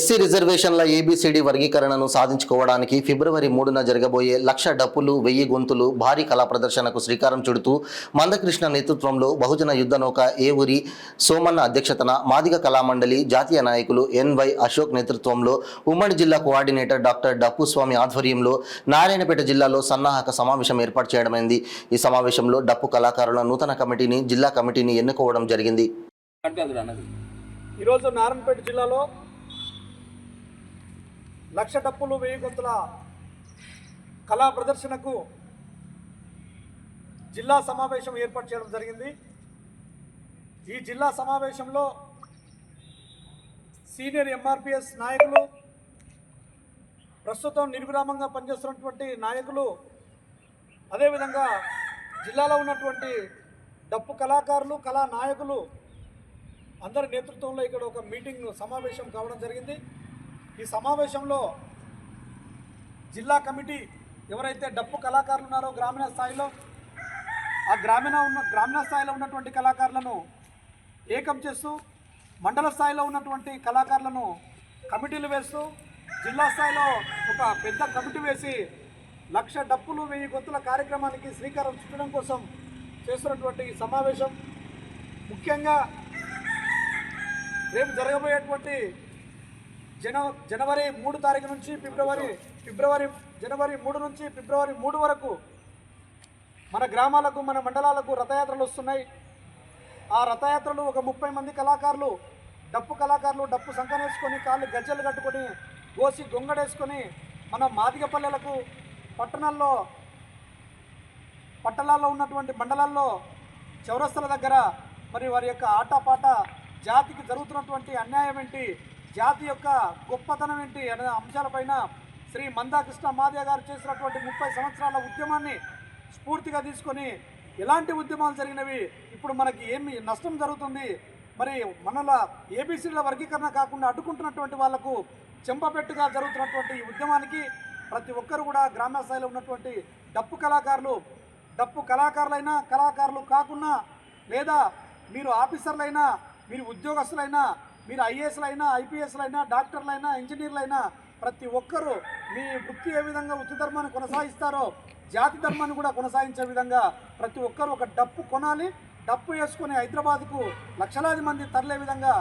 SC రిజర్వేషన్ల A B C D వర్గీకరణను సాధించుకోవడానికి ఫిబ్రవరి 3న జరగబోయే 1,00,000 డప్పులు 1000 గొంతులు భారీ కళా ప్రదర్శనకు శ్రీకారం చుడుతూ మందకృష్ణ నేతృత్వంలో బహుజన యుద్ధ నౌక ఏవూరి సోమన్న అధ్యక్షతన మాదిగ కళామండలి జాతీయ నాయకులు ఎన్వై అశోక్ నేతృత్వంలో ఉమ్మడి జిల్లా కోఆర్డినేటర్ డాక్టర్ డప్పుస్వామి ఆధ్వర్యంలో నారాయణపేట జిల్లాలో సన్నాహక సమావేశం ఏర్పాటు చేయడమైంది। ఈ సమావేశంలో డప్పు కళాకారుల నూతన కమిటీని జిల్లా కమిటీని ఎన్నుకోవడం జరిగింది। ఈరోజు నారాయణపేట జిల్లాలో 1,00,000 డప్పులు 1000 గొంతుల కళా ప్రదర్శనకు జిల్లా సమావేశం ఏర్పాటు చేయడం జరిగింది। ఈ జిల్లా సమావేశంలో సీనియర్ ఎంఆర్పిఎస్ నాయకులు, ప్రస్తుతం నిర్విరామంగా పనిచేస్తున్నటువంటి నాయకులు, అదేవిధంగా జిల్లాలో ఉన్నటువంటి డప్పు కళాకారులు, కళా నాయకులు అందరి నేతృత్వంలో ఇక్కడ ఒక మీటింగ్ సమావేశం కావడం జరిగింది। ఈ సమావేశంలో జిల్లా కమిటీ ఎవరైతే డప్పు కళాకారులు ఉన్నారో గ్రామీణ స్థాయిలో, ఆ గ్రామీణ స్థాయిలో ఉన్నటువంటి కళాకారులను ఏకం చేస్తూ, మండల స్థాయిలో ఉన్నటువంటి కళాకారులను కమిటీలు వేస్తూ, జిల్లా స్థాయిలో ఒక పెద్ద కమిటీ వేసి 1,00,000 డప్పులు 1000 గొంతుల కార్యక్రమానికి శ్రీకారం చుట్టడం కోసం చేస్తున్నటువంటి ఈ సమావేశం ముఖ్యంగా రేపు జరగబోయేటువంటి జనవరి 3 తారీఖు నుంచి జనవరి 3 నుంచి ఫిబ్రవరి 3 వరకు మన గ్రామాలకు, మన మండలాలకు రథయాత్రలు వస్తున్నాయి। ఆ రథయాత్రలు ఒక 30 మంది కళాకారులు, డప్పు కళాకారులు డప్పు సంకనేసుకొని, కాళ్ళు గజ్జలు కట్టుకొని, గోసి గొంగడేసుకొని మన మాదిగ పల్లెలకు, పట్టణాల్లో ఉన్నటువంటి మండలాల్లో చౌరస్తల దగ్గర మరి వారి యొక్క ఆటపాట, జాతికి జరుగుతున్నటువంటి అన్యాయం ఏంటి, జాతి యొక్క గొప్పతనం ఏంటి అనే అంశాలపైన శ్రీ మందాకృష్ణ మాదిగ గారు చేసినటువంటి 30 సంవత్సరాల ఉద్యమాన్ని స్ఫూర్తిగా తీసుకొని, ఎలాంటి ఉద్యమాలు జరిగినవి, ఇప్పుడు మనకి ఏమి నష్టం జరుగుతుంది, మరి మనల ఏబిసిల వర్గీకరణ కాకుండా అడ్డుకుంటున్నటువంటి వాళ్లకు చెంపపెట్టుగా జరుగుతున్నటువంటి ఈ ఉద్యమానికి ప్రతి ఒక్కరు కూడా గ్రామ స్థాయిలో ఉన్నటువంటి డప్పు కళాకారులైనా, కళాకారులు కాకున్నా, లేదా మీరు ఆఫీసర్లైనా, మీరు ఉద్యోగస్తులైనా, మీరు ఐఏఎస్లైనా, ఐపీఎస్లైనా, డాక్టర్లైనా, ఇంజనీర్లైనా, ప్రతి ఒక్కరూ మీ వృత్తి ఏ విధంగా వృత్తి ధర్మాన్ని కొనసాగిస్తారో జాతి ధర్మాన్ని కూడా కొనసాగించే విధంగా ప్రతి ఒక్కరూ ఒక డప్పు కొనాలి, డప్పు వేసుకొని హైదరాబాద్కు లక్షలాది మంది తరలే విధంగా,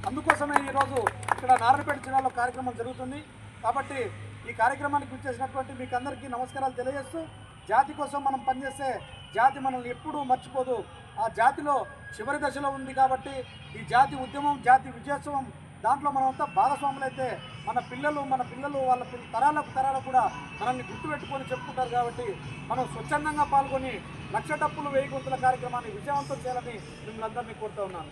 అందుకోసమే ఈరోజు ఇక్కడ నారాయణపేట జిల్లాలో కార్యక్రమం జరుగుతుంది। కాబట్టి ఈ కార్యక్రమానికి విచ్చేసినటువంటి మీకు అందరికీ నమస్కారాలు తెలియజేస్తూ, జాతి కోసం మనం పనిచేస్తే జాతి మనల్ని ఎప్పుడూ మర్చిపోదు, ఆ జాతిలో చివరి దశలో ఉంది కాబట్టి ఈ జాతి ఉద్యమం, జాతి విజయోత్సవం దాంట్లో మనమంతా భాగస్వాములైతే మన పిల్లలు వాళ్ళ తరాలకు కూడా మనల్ని గుర్తుపెట్టుకొని చెప్పుకుంటారు। కాబట్టి మనం స్వచ్ఛందంగా పాల్గొని 1,00,000 డప్పులు 1000 గొంతుల కార్యక్రమాన్ని విజయవంతం చేయాలని మిమ్మల్ని అందరినీ కోరుతూ ఉన్నాను।